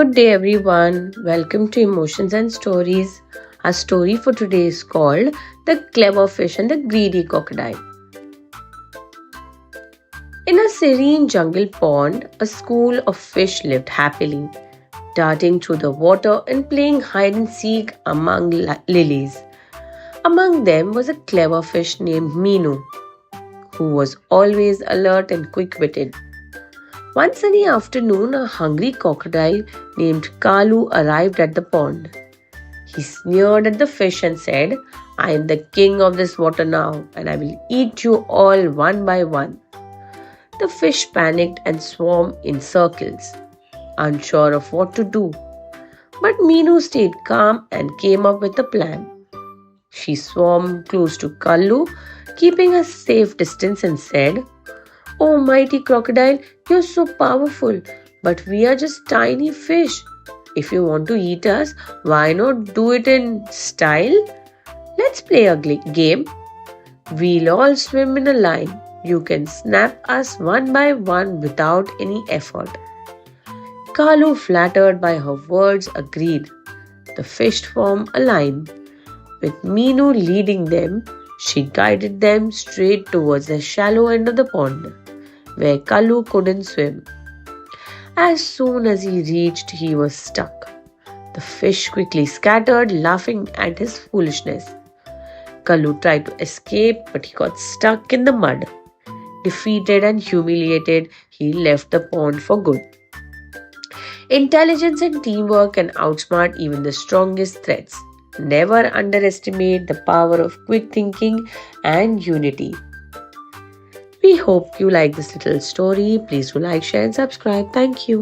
Good day, everyone. Welcome to Emotions and Stories. Our story for today is called The Clever Fish and the Greedy Crocodile. In a serene jungle pond, a school of fish lived happily, darting through the water and playing hide and seek among lilies. Among them was a clever fish named Meenu, who was always alert and quick-witted. One sunny afternoon, a hungry crocodile named Kalu arrived at the pond. He sneered at the fish and said, "I am the king of this water now, and I will eat you all one by one." The fish panicked and swam in circles, unsure of what to do. But Meenu stayed calm and came up with a plan. She swam close to Kalu, keeping a safe distance, and said, "Oh, mighty crocodile, you're so powerful, but we are just tiny fish. If you want to eat us, why not do it in style? Let's play a game. We'll all swim in a line. You can snap us one by one without any effort." Kalu, flattered by her words, agreed. The fish formed a line. With Meenu leading them, she guided them straight towards the shallow end of the pond, where Kalu couldn't swim. As soon as he reached, he was stuck. The fish quickly scattered, laughing at his foolishness. Kalu tried to escape, but he got stuck in the mud. Defeated and humiliated, he left the pond for good. Intelligence and teamwork can outsmart even the strongest threats. Never underestimate the power of quick thinking and unity. We hope you like this little story. Please do like, share and subscribe. Thank you.